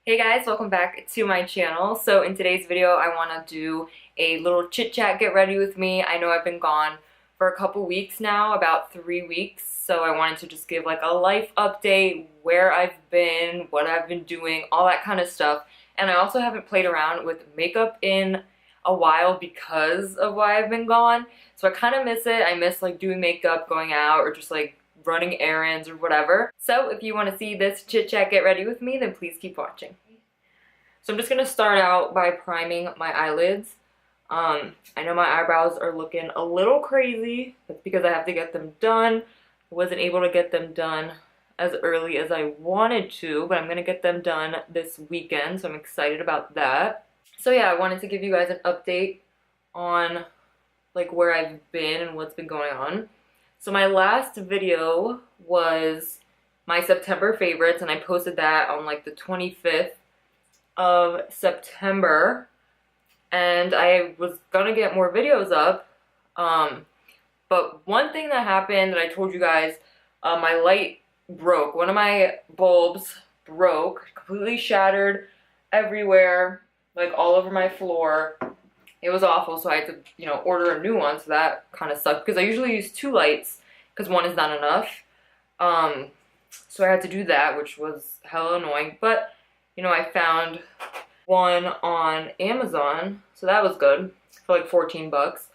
Hey guys, welcome back to my channel. So in today's video, I want to do a little chit chat, get ready with me. I know I've been gone for a couple weeks now, about 3 weeks. So I wanted to just give like a life update, where I've been, what I've been doing, all that kind of stuff. And I also haven't played around with makeup in a while because of why I've been gone. So I kind of miss it. I miss like doing makeup, going out, or just like running errands or whatever. So if you want to see this chit chat get ready with me, then please keep watching. So I'm just going to start out by priming my eyelids. I know my eyebrows are looking a little crazy. That's because I have to get them done. I wasn't able to get them done as early as I wanted to, but I'm going to get them done this weekend, so I'm excited about that. So yeah, I wanted to give you guys an update on like where I've been and what's been going on. So my last video was my September favorites, and I posted that on like the 25th of September, and I was gonna get more videos up, but one thing that happened that I told you guys, my light broke. One of my bulbs broke, completely shattered everywhere, like all over my floor. It was awful, so I had to, order a new one, so that kind of sucked, because I usually use two lights, because one is not enough. So I had to do that, which was hella annoying, but I found one on Amazon, so that was good, for like 14 bucks.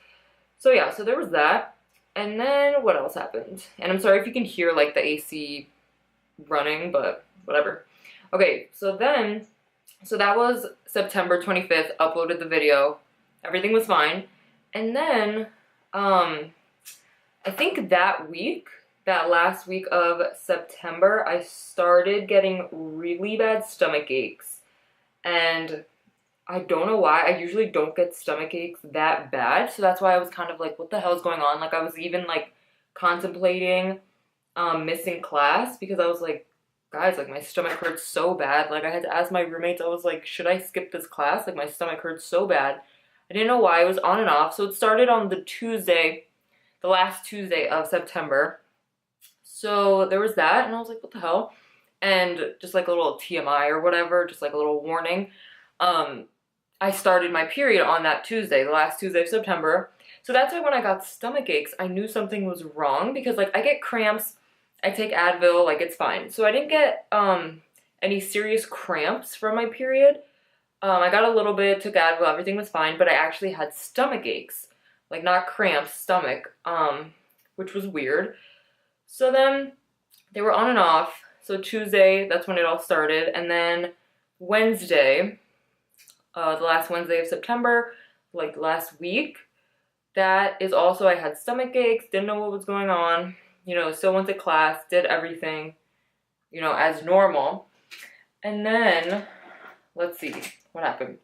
So yeah, so there was that. And then what else happened? And I'm sorry if you can hear like the AC running, but whatever. Okay, so that was September 25th, uploaded the video. Everything was fine. And then, I think that last week of September, I started getting really bad stomach aches. And I don't know why. I usually don't get stomach aches that bad. So that's why I was kind of like, what the hell is going on? Like, I was even like contemplating missing class, because I was like, guys, like my stomach hurts so bad. Like I had to ask my roommates, I was like, should I skip this class? Like my stomach hurts so bad. I didn't know why. It was on and off. So it started on the last Tuesday of September. So there was that, and I was like, what the hell? And just like a little TMI or whatever, just like a little warning. I started my period on that Tuesday, the last Tuesday of September. So that's why when I got stomach aches, I knew something was wrong, because like I get cramps, I take Advil, like it's fine. So I didn't get any serious cramps from my period. I got a little bit, took Advil, everything was fine, but I actually had stomach aches. Like not cramps, stomach, which was weird. So then they were on and off. So Tuesday, that's when it all started. And then Wednesday, the last Wednesday of September, like last week, that is also, I had stomach aches, didn't know what was going on, still went to class, did everything, as normal. And then, let's see, what happened?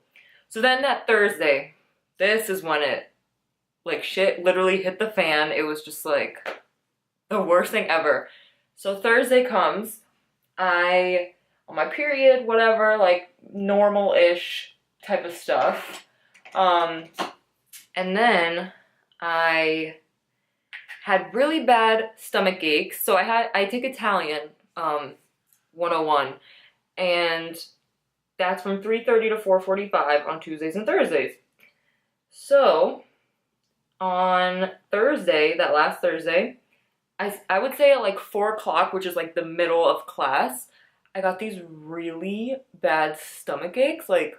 So then that Thursday, this is when it, like shit literally hit the fan. It was just like the worst thing ever. So Thursday comes, on my period, whatever, like normal-ish type of stuff. And then I had really bad stomach aches. So I take Italian 101, and that's from 3:30 to 4:45 on Tuesdays and Thursdays. So on Thursday, that last Thursday, I would say at like 4 o'clock, which is like the middle of class, I got these really bad stomach aches, like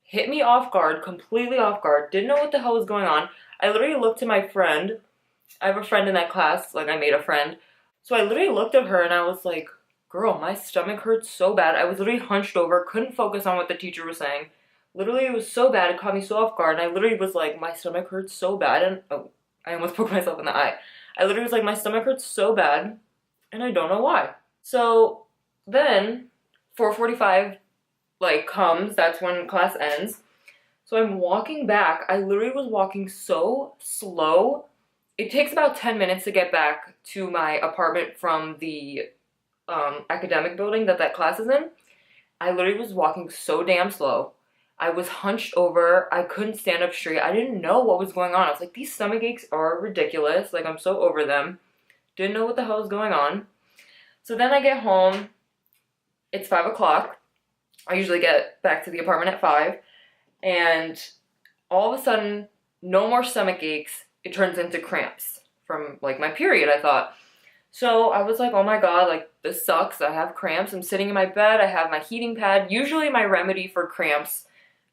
hit me off guard, completely off guard, didn't know what the hell was going on. I literally looked to my friend. I have a friend in that class, like I made a friend. So I literally looked at her and I was like, girl, my stomach hurts so bad. I was literally hunched over, couldn't focus on what the teacher was saying. Literally, it was so bad, it caught me so off guard, and I literally was like, my stomach hurts so bad, and oh, I almost poked myself in the eye. I literally was like, my stomach hurts so bad, and I don't know why. So then 4:45 like comes, that's when class ends. So I'm walking back. I literally was walking so slow. It takes about 10 minutes to get back to my apartment from the academic building that class is in. I literally was walking so damn slow. I was hunched over. I couldn't stand up straight. I didn't know what was going on. I was like, these stomach aches are ridiculous. Like, I'm so over them. Didn't know what the hell was going on. So then I get home. It's 5 o'clock. I usually get back to the apartment at 5, and all of a sudden, no more stomach aches. It turns into cramps from like my period, I thought. So I was like, oh my god, like this sucks. I have cramps. I'm sitting in my bed. I have my heating pad. Usually my remedy for cramps,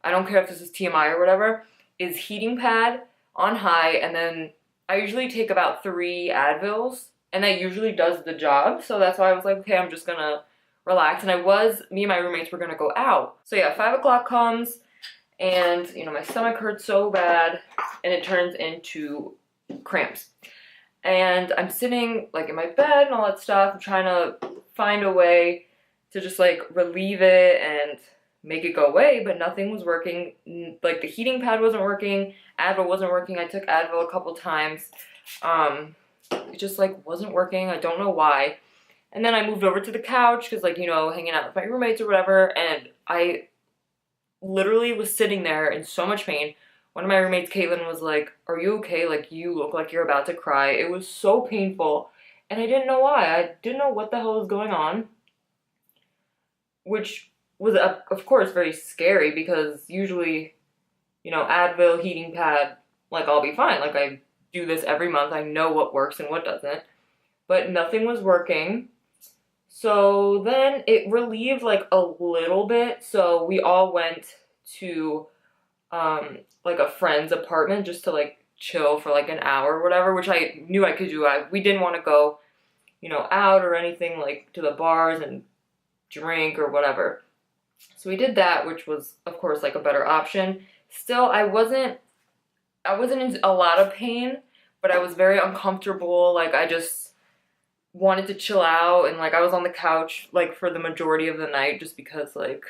I don't care if this is TMI or whatever, is heating pad on high, and then I usually take about 3 Advils, and that usually does the job. So that's why I was like, okay, I'm just gonna relax. And me and my roommates were gonna go out. So yeah, 5 o'clock comes, and you know, my stomach hurts so bad, and it turns into cramps. And I'm sitting like in my bed and all that stuff. I'm trying to find a way to just like relieve it and make it go away, but nothing was working. Like the heating pad wasn't working, Advil wasn't working. I took Advil a couple times. It just like wasn't working. I don't know why. And then I moved over to the couch because, like, you know, hanging out with my roommates or whatever, and I literally was sitting there in so much pain. One of my roommates, Caitlin, was like, are you okay? Like, you look like you're about to cry. It was so painful, and I didn't know why. I didn't know what the hell was going on, which was, of course, very scary because usually, you know, Advil, heating pad, like, I'll be fine. Like, I do this every month. I know what works and what doesn't, but nothing was working. So then it relieved like a little bit. So we all went to like a friend's apartment just to like chill for like an hour or whatever, which I knew I could do. We didn't want to go, you know, out or anything like to the bars and drink or whatever. So we did that, which was of course like a better option. Still, I wasn't in a lot of pain, but I was very uncomfortable. Like I just wanted to chill out, and like I was on the couch like for the majority of the night just because like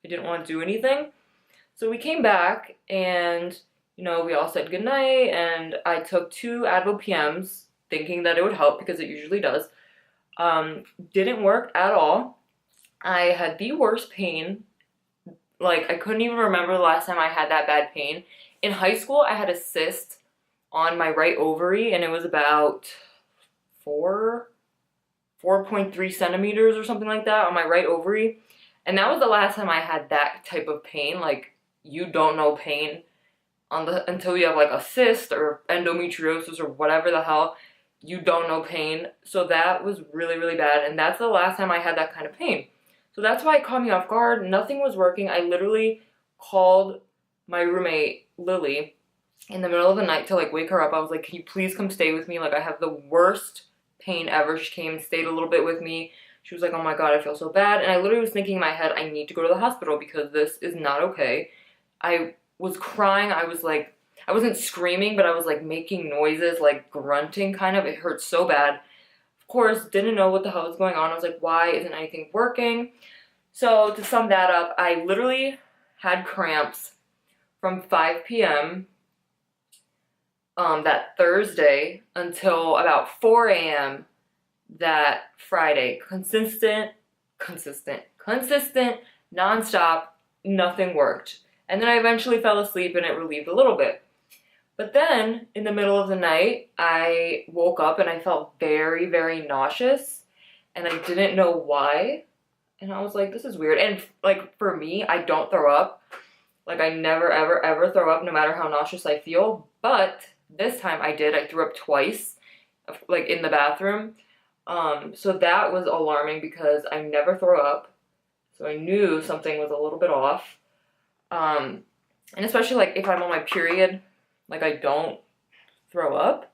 I didn't want to do anything. So we came back and, you know, we all said goodnight, and I took 2 Advil PMs thinking that it would help because it usually does. Didn't work at all. I had the worst pain. Like I couldn't even remember the last time I had that bad pain. In high school, I had a cyst on my right ovary, and it was about 4.3 centimeters or something like that on my right ovary. And that was the last time I had that type of pain. Like, you don't know pain until you have like a cyst or endometriosis or whatever the hell. You don't know pain. So that was really, really bad. And that's the last time I had that kind of pain. So that's why it caught me off guard. Nothing was working. I literally called my roommate, Lily, in the middle of the night to like wake her up. I was like, can you please come stay with me? Like, I have the worst pain ever. She came and stayed a little bit with me. She was like, oh my god, I feel so bad. And I literally was thinking in my head, I need to go to the hospital because this is not okay. I was crying. I was like, I wasn't screaming, but I was like making noises, like grunting kind of. It hurt so bad. Of course, didn't know what the hell was going on. I was like, why isn't anything working? So to sum that up, I literally had cramps from 5 p.m. That Thursday until about 4 a.m. that Friday. Consistent, nonstop, nothing worked. And then I eventually fell asleep and it relieved a little bit. But then, in the middle of the night, I woke up and I felt very, very nauseous. And I didn't know why. And I was like, this is weird. And, like, for me, I don't throw up. Like, I never, ever, ever throw up no matter how nauseous I feel. But this time I did. I threw up twice, like, in the bathroom. So that was alarming because I never throw up. So I knew something was a little bit off. And especially, like, if I'm on my period, like, I don't throw up.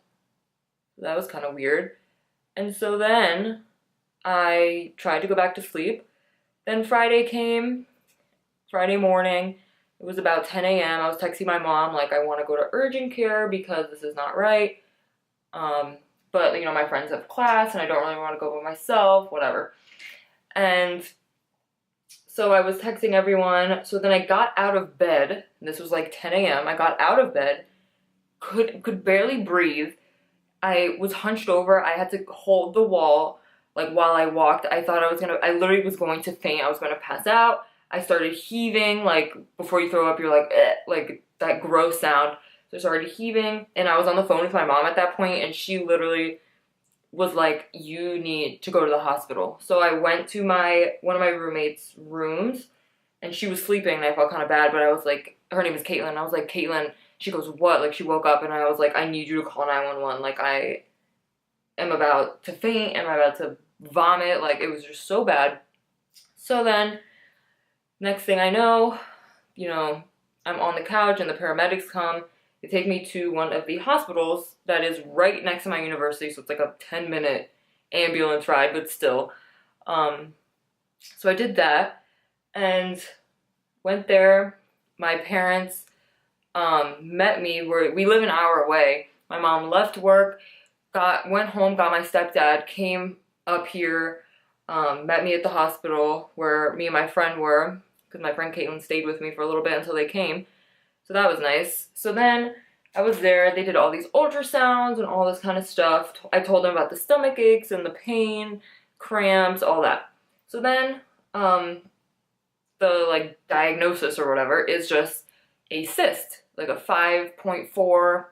That was kind of weird. And so then I tried to go back to sleep. Then Friday came, Friday morning. It was about 10 a.m. I was texting my mom, like, I want to go to urgent care because this is not right. But, you know, my friends have class and I don't really want to go by myself, whatever. And so I was texting everyone. So then I got out of bed. And this was like 10 a.m. I got out of bed, could barely breathe. I was hunched over. I had to hold the wall, like, while I walked. I literally was going to faint. I was going to pass out. I started heaving, like, before you throw up, you're like, eh, like, that gross sound. So I started heaving, and I was on the phone with my mom at that point, and she literally was like, you need to go to the hospital. So I went to one of my roommate's rooms, and she was sleeping, and I felt kind of bad, but I was like, her name is Caitlin. I was like, Caitlin, she goes, what? Like, she woke up, and I was like, I need you to call 911. Like, I am about to faint, and I'm about to vomit. Like, it was just so bad. So then, next thing I know, you know, I'm on the couch, and the paramedics come. They take me to one of the hospitals that is right next to my university, so it's like a 10-minute ambulance ride, but still. So I did that, and went there. My parents met me. We live an hour away. My mom left work, went home, got my stepdad, came up here, met me at the hospital where me and my friend were, because my friend Caitlin stayed with me for a little bit until they came. So that was nice. So then I was there. They did all these ultrasounds and all this kind of stuff. I told them about the stomach aches and the pain, cramps, all that. So then the like diagnosis or whatever is just a cyst, like a 5.4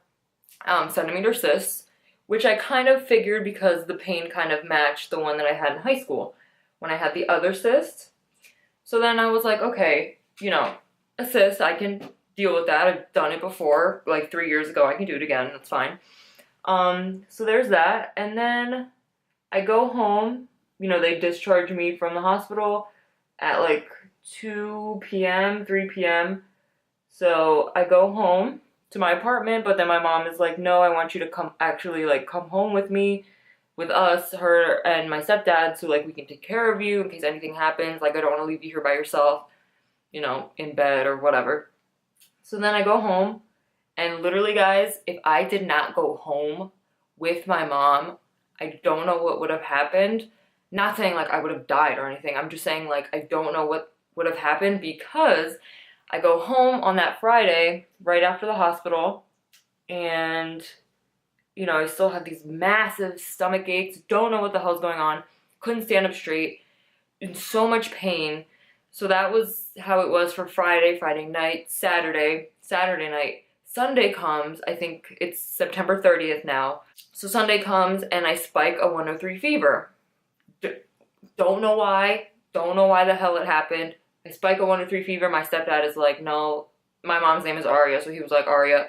centimeter cyst, which I kind of figured because the pain kind of matched the one that I had in high school when I had the other cyst. So then I was like, okay, you know, a cyst, I can deal with that. I've done it before, like 3 years ago. I can do it again. That's fine. So there's that. And then I go home. You know, they discharge me from the hospital at like 2 p.m., 3 p.m. So I go home to my apartment, but then my mom is like, no, I want you to come home with me, with us, her and my stepdad, so like we can take care of you in case anything happens. Like, I don't want to leave you here by yourself, you know, in bed or whatever. So then I go home, and literally, guys, if I did not go home with my mom, I don't know what would have happened. Not saying like I would have died or anything. I'm just saying like I don't know what would have happened, because I go home on that Friday right after the hospital, and you know, I still have these massive stomach aches, don't know what the hell's going on, couldn't stand up straight, in so much pain. So that was how it was for Friday night, Saturday night. Sunday comes, I think it's September 30th now. So Sunday comes and I spike a 103 fever. Don't know why the hell it happened. I spike a 103 fever. My stepdad is like, no, my mom's name is Aria, so he was like, Aria,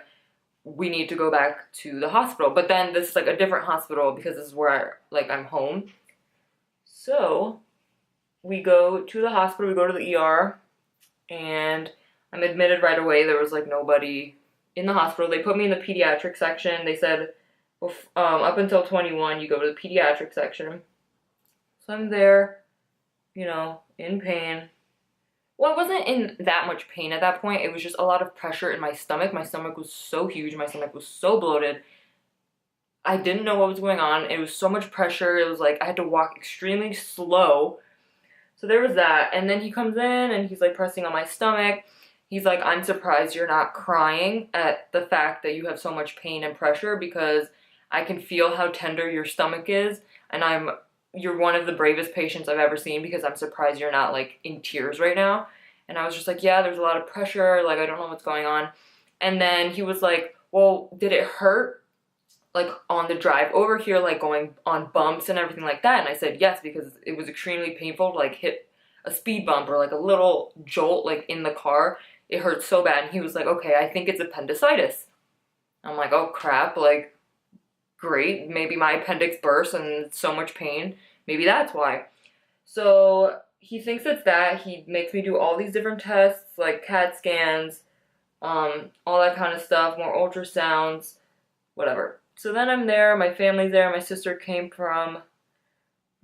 we need to go back to the hospital. But then this is like a different hospital because this is where I'm home. So we go to the hospital, we go to the ER, and I'm admitted right away. There was like nobody in the hospital. They put me in the pediatric section. They said up until 21 you go to the pediatric section. So I'm there, you know, in pain. Well, I wasn't in that much pain at that point. It was just a lot of pressure in my stomach. My stomach was so huge. My stomach was so bloated. I didn't know what was going on. It was so much pressure. It was like I had to walk extremely slow. So there was that. And then he comes in and he's like pressing on my stomach. He's like, I'm surprised you're not crying at the fact that you have so much pain and pressure, because I can feel how tender your stomach is. And you're one of the bravest patients I've ever seen, because I'm surprised you're not like in tears right now. And I was just like, yeah, there's a lot of pressure. Like, I don't know what's going on. And then he was like, well, did it hurt like on the drive over here, like going on bumps and everything like that? And I said yes, because it was extremely painful to like hit a speed bump or like a little jolt like in the car. It hurt so bad. And he was like, okay, I think it's appendicitis. I'm like, oh crap, like great, maybe my appendix burst and it's so much pain, maybe that's why. So he thinks it's that. He makes me do all these different tests, like CAT scans, all that kind of stuff, more ultrasounds, whatever. So then I'm there, my family's there, my sister came from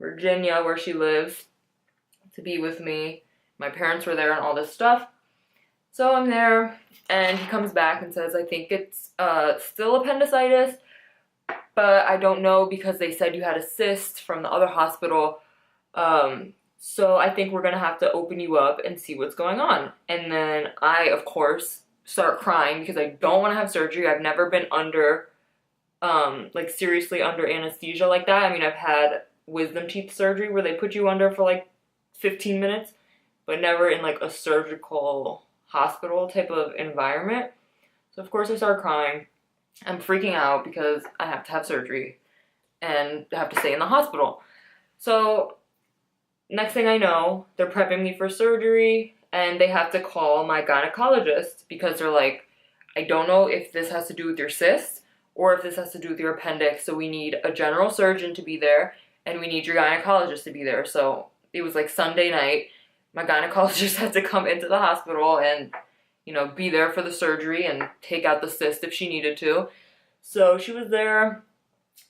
Virginia, where she lives, to be with me. My parents were there and all this stuff. So I'm there, and he comes back and says, I think it's still appendicitis, but I don't know because they said you had a cyst from the other hospital. So I think we're going to have to open you up and see what's going on. And then I, of course, start crying because I don't want to have surgery. I've never been under, like seriously under anesthesia like that. I mean, I've had wisdom teeth surgery where they put you under for like 15 minutes, but never in like a surgical hospital type of environment. So of course I start crying. I'm freaking out because I have to have surgery and have to stay in the hospital. So next thing I know, they're prepping me for surgery, and they have to call my gynecologist because they're like, I don't know if this has to do with your cyst or if this has to do with your appendix, so we need a general surgeon to be there and we need your gynecologist to be there. So it was like Sunday night. My gynecologist had to come into the hospital and, you know, be there for the surgery and take out the cyst if she needed to. So she was there,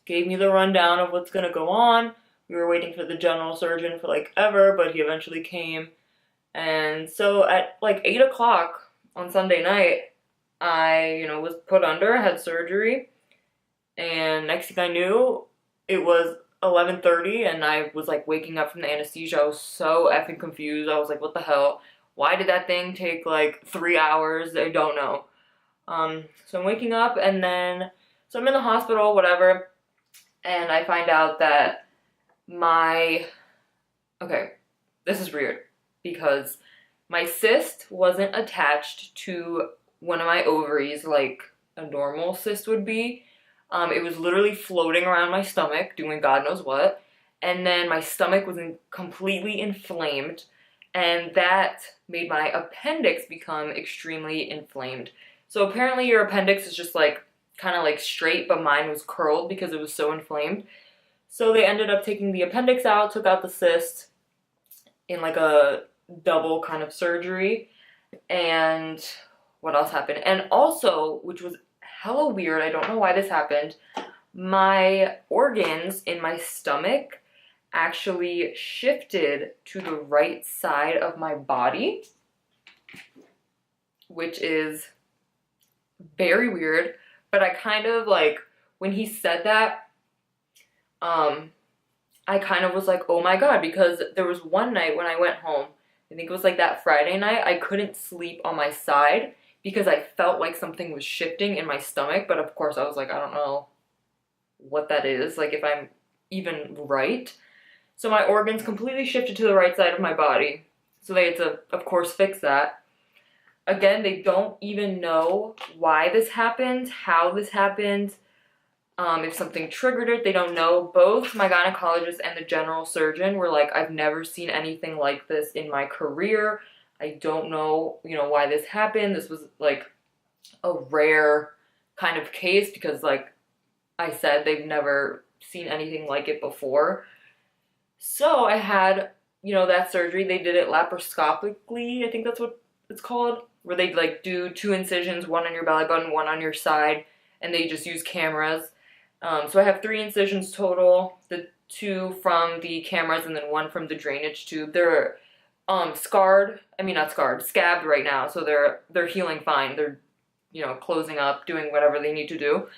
gave me the rundown of what's gonna go on. We were waiting for the general surgeon for like ever, but he eventually came. And so at like 8 o'clock on Sunday night, I, you know, was put under, had surgery, and next thing I knew, it was 11:30, and I was like waking up from the anesthesia. I was so effing confused. I was like, what the hell? Why did that thing take like 3 hours? I don't know. So I'm waking up, and then, so I'm in the hospital, whatever, and I find out that okay, this is weird, because my cyst wasn't attached to one of my ovaries like a normal cyst would be. It was literally floating around my stomach, doing God knows what, and then my stomach was completely inflamed, and that made my appendix become extremely inflamed. So apparently your appendix is just like, kind of like straight, but mine was curled because it was so inflamed. So they ended up taking the appendix out, took out the cyst in like a double kind of surgery. And what else happened? And also, which was hella weird, I don't know why this happened, my organs in my stomach actually shifted to the right side of my body, which is very weird. But I kind of like, when he said that, I kind of was like, oh my God, because there was one night when I went home, I think it was like that Friday night, I couldn't sleep on my side because I felt like something was shifting in my stomach, but of course I was like, I don't know what that is, like if I'm even right. So my organs completely shifted to the right side of my body. So they had to, of course, fix that. Again, they don't even know why this happened, how this happened. If something triggered it, they don't know. Both my gynecologist and the general surgeon were like, I've never seen anything like this in my career. I don't know, you know, why this happened. This was like a rare kind of case because, like I said, they've never seen anything like it before. So I had, you know, that surgery. They did it laparoscopically, I think that's what it's called, where they like do 2 incisions, one on your belly button, one on your side, and they just use cameras. So I have 3 incisions total, the 2 from the cameras and then 1 from the drainage tube. They're scabbed right now, so they're healing fine. They're, you know, closing up, doing whatever they need to do.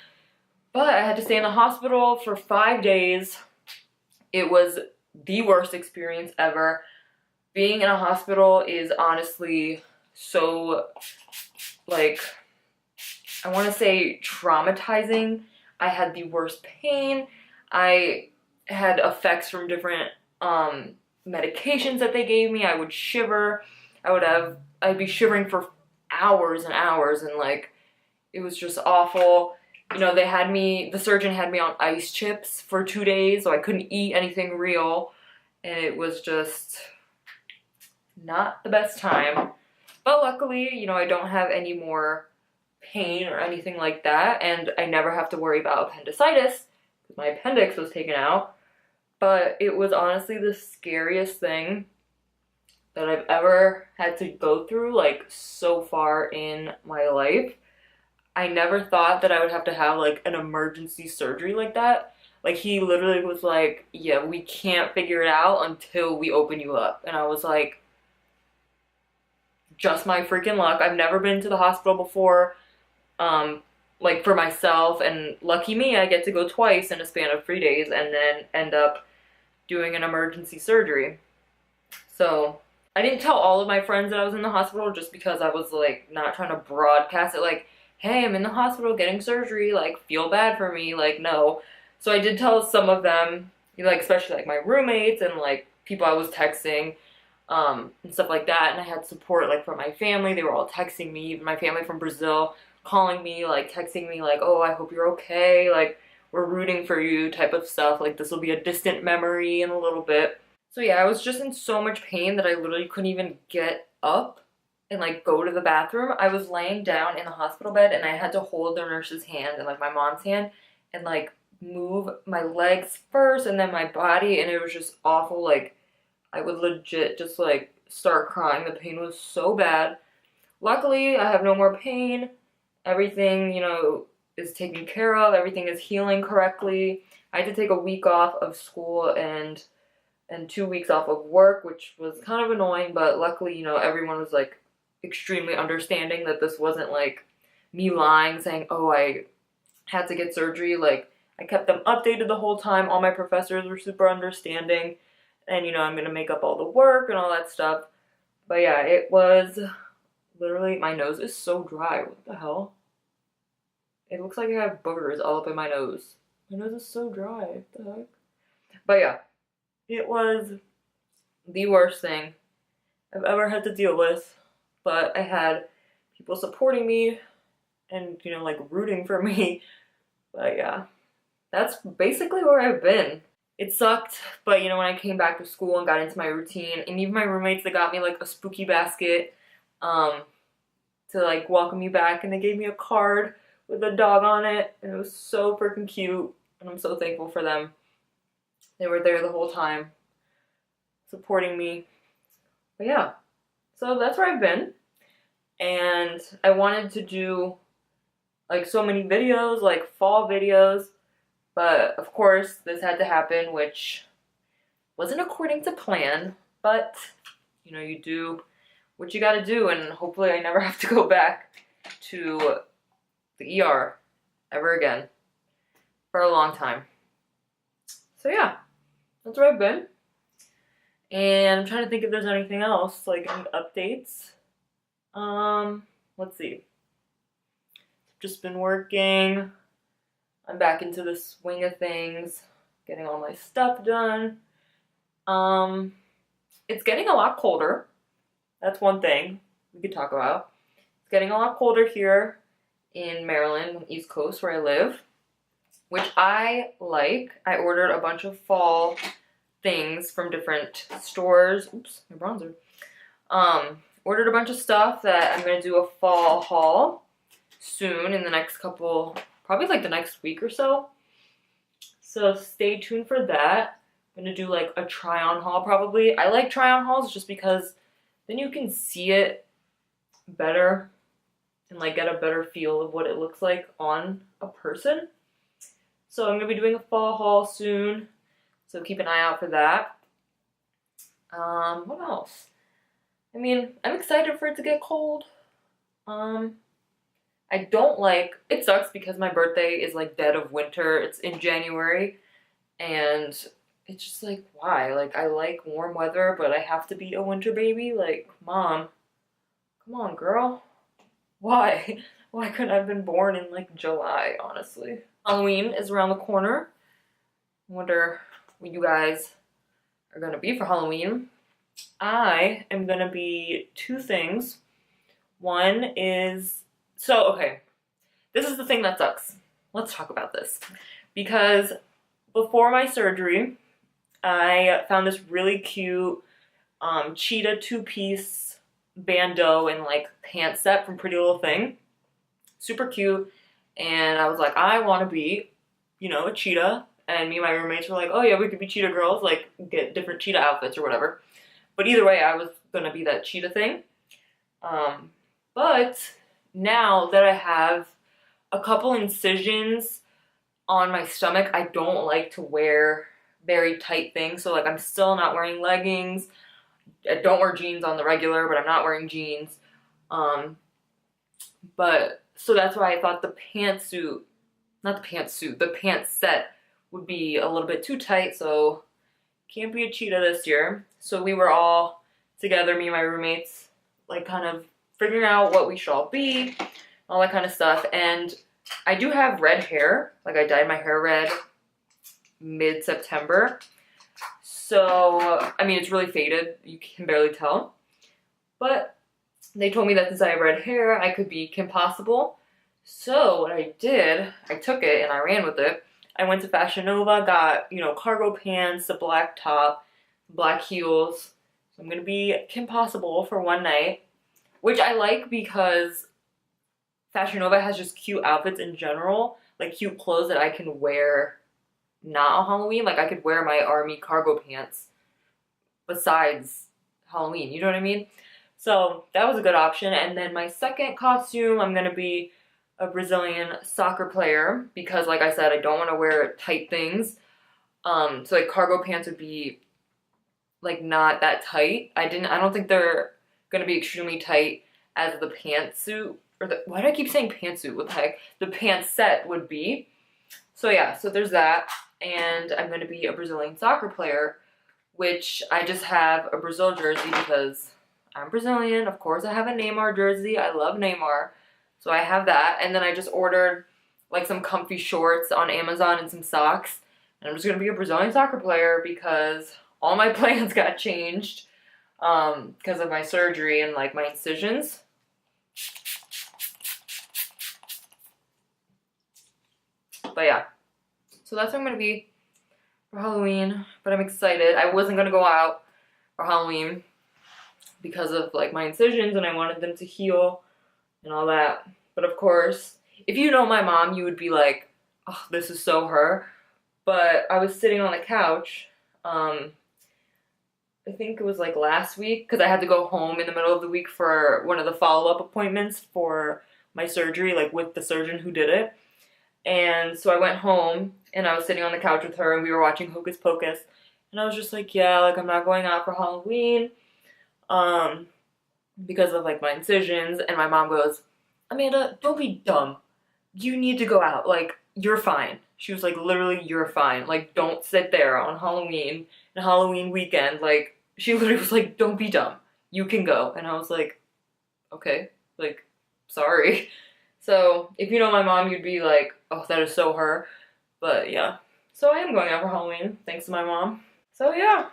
But I had to stay in the hospital for 5 days. It was the worst experience ever. Being in a hospital is honestly so, like, I want to say traumatizing. I had the worst pain. I had effects from different medications that they gave me. I would shiver. I'd be shivering for hours and hours, and like, it was just awful. You know, the surgeon had me on ice chips for 2 days, so I couldn't eat anything real, and it was just not the best time. But luckily, you know, I don't have any more pain or anything like that, and I never have to worry about appendicitis because my appendix was taken out. But it was honestly the scariest thing that I've ever had to go through, like, so far in my life. I never thought that I would have to have like an emergency surgery like that. Like, he literally was like, yeah, we can't figure it out until we open you up. And I was like, just my freaking luck. I've never been to the hospital before, like for myself, and lucky me, I get to go twice in a span of 3 days and then end up doing an emergency surgery. So I didn't tell all of my friends that I was in the hospital just because I was like not trying to broadcast it like, hey, I'm in the hospital getting surgery, like, feel bad for me, like, no. So I did tell some of them, like, especially like my roommates and like people I was texting, and stuff like that. And I had support like from my family. They were all texting me, even my family from Brazil, calling me, like texting me like, oh, I hope you're okay, like, we're rooting for you type of stuff. Like, this will be a distant memory in a little bit. So yeah, I was just in so much pain that I literally couldn't even get up. and like go to the bathroom, I was laying down in the hospital bed and I had to hold the nurse's hand and like my mom's hand and like move my legs first and then my body, and it was just awful. Like I would legit just like start crying. The pain was so bad. Luckily, I have no more pain. Everything, you know, is taken care of. Everything is healing correctly. I had to take a week off of school and 2 weeks off of work, which was kind of annoying, but luckily, you know, everyone was like extremely understanding that this wasn't like me lying saying, oh, I had to get surgery. Like I kept them updated the whole time. All my professors were super understanding, and you know, I'm gonna make up all the work and all that stuff. But yeah, it was literally, my nose is so dry. What the hell? It looks like I have boogers all up in my nose. My nose is so dry. What the heck? But yeah, it was the worst thing I've ever had to deal with. But I had people supporting me and, you know, like rooting for me. But yeah, that's basically where I've been. It sucked, but you know, when I came back to school and got into my routine, and even my roommates, they got me like a spooky basket to like welcome me back, and they gave me a card with a dog on it, and it was so freaking cute, and I'm so thankful for them. They were there the whole time, supporting me. But yeah, so that's where I've been, and I wanted to do like so many videos, like fall videos, but of course this had to happen, which wasn't according to plan, but you know, you do what you gotta do, and hopefully I never have to go back to the ER ever again for a long time. So yeah, that's where I've been. And I'm trying to think if there's anything else, like any updates. Let's see. Just been working. I'm back into the swing of things, getting all my stuff done. It's getting a lot colder. That's one thing we could talk about. It's getting a lot colder here in Maryland, on the East Coast where I live, which I like. I ordered a bunch of fall things from different stores. Oops, my bronzer. Ordered a bunch of stuff that I'm gonna do a fall haul soon in the next couple, probably like the next week or so. So stay tuned for that. I'm gonna do like a try on haul probably. I like try on hauls just because then you can see it better and like get a better feel of what it looks like on a person. So I'm gonna be doing a fall haul soon, so keep an eye out for that. What else? I mean, I'm excited for it to get cold. I don't like, it sucks because my birthday is like dead of winter. It's in January, and it's just like, why? Like, I like warm weather, but I have to be a winter baby? Like, Mom, come on, girl. Why? Why couldn't I have been born in like July, honestly? Halloween is around the corner. I wonder what you guys are gonna be for Halloween. I am gonna be two things. One is, so okay, this is the thing that sucks. Let's talk about this. Because before my surgery, I found this really cute cheetah two-piece bandeau and like pant set from Pretty Little Thing. Super cute. And I was like, I want to be, you know, a cheetah. And me and my roommates were like, oh yeah, we could be cheetah girls, like get different cheetah outfits or whatever. But either way, I was going to be that cheetah thing. But now that I have a couple incisions on my stomach, I don't like to wear very tight things. So like I'm still not wearing leggings. I don't wear jeans on the regular, but I'm not wearing jeans. But so that's why I thought the pantsuit, not the pantsuit, the pant set would be a little bit too tight. So can't be a cheetah this year. So we were all together, me and my roommates, like kind of figuring out what we should all be, all that kind of stuff. And I do have red hair. Like I dyed my hair red mid-September. So, I mean, it's really faded. You can barely tell. But they told me that since I have red hair, I could be Kim Possible. So what I did, I took it and I ran with it. I went to Fashion Nova, got, you know, cargo pants, a black top, black heels. So I'm going to be Kim Possible for one night. which I like because Fashion Nova has just cute outfits in general, like cute clothes that I can wear not on Halloween. Like I could wear my army cargo pants besides Halloween, you know what I mean? So that was a good option. And then my second costume, I'm gonna be a Brazilian soccer player because like I said, I don't want to wear tight things. So like cargo pants would be like not that tight. I don't think they're gonna be extremely tight as the pantsuit, or why do I keep saying pantsuit? What the heck? The pants set would be. So yeah, so there's that. And I'm gonna be a Brazilian soccer player, which I just have a Brazil jersey because I'm Brazilian. Of course I have a Neymar jersey. I love Neymar. So I have that. And then I just ordered like some comfy shorts on Amazon and some socks. And I'm just gonna be a Brazilian soccer player because all my plans got changed because of my surgery and like my incisions. But yeah, so that's what I'm gonna be for Halloween, but I'm excited. I wasn't gonna go out for Halloween because of like my incisions and I wanted them to heal and all that. But of course, if you know my mom, you would be like, oh, this is so her. But I was sitting on the couch, I think it was like last week, because I had to go home in the middle of the week for one of the follow-up appointments for my surgery, like with the surgeon who did it. And so I went home and I was sitting on the couch with her and we were watching Hocus Pocus. And I was just like, yeah, like I'm not going out for Halloween because of like my incisions. And my mom goes, Amanda, don't be dumb. You need to go out. Like, you're fine. She was like, literally, you're fine. Like, don't sit there on Halloween and Halloween weekend. Like, she literally was like, don't be dumb. You can go. And I was like, okay, like, sorry. So, if you know my mom, you'd be like, oh, that is so her. But, yeah. So, I am going out for Halloween, thanks to my mom. So, yeah,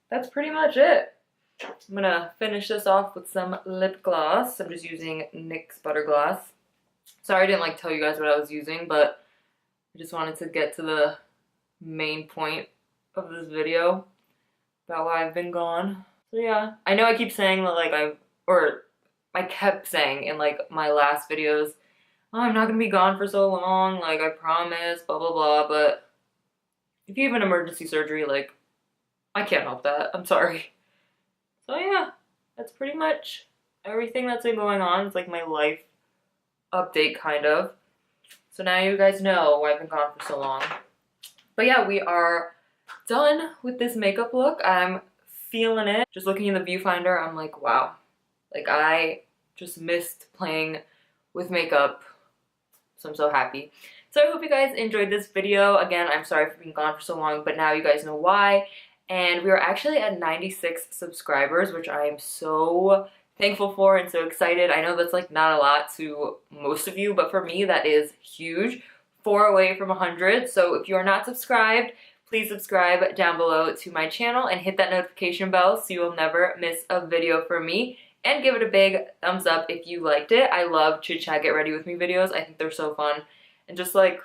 that's pretty much it. I'm gonna finish this off with some lip gloss. I'm just using NYX Butter Gloss. Sorry I didn't like tell you guys what I was using, but I just wanted to get to the main point of this video about why I've been gone. So yeah, I know I keep saying that like I kept saying in like my last videos, oh, I'm not gonna be gone for so long, like I promise, blah blah blah, but if you have an emergency surgery, like I can't help that, I'm sorry. So yeah, that's pretty much everything that's been going on. It's like my life update kind of. So now you guys know why I've been gone for so long. But yeah, we are done with this makeup look. I'm feeling it. Just looking in the viewfinder, I'm like, wow. Like I just missed playing with makeup. So I'm so happy. So I hope you guys enjoyed this video. Again, I'm sorry for being gone for so long, but now you guys know why. And we are actually at 96 subscribers, which I am so thankful for and so excited. I know that's like not a lot to most of you, but for me that is huge. 4 away from 100. So if you are not subscribed, please subscribe down below to my channel and hit that notification bell so you will never miss a video from me. And give it a big thumbs up if you liked it. I love Chit Chat Get Ready With Me videos. I think they're so fun. And just like,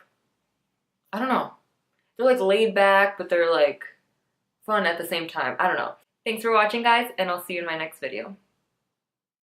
I don't know. They're like laid back, but they're like fun at the same time. I don't know. Thanks for watching, guys, and I'll see you in my next video.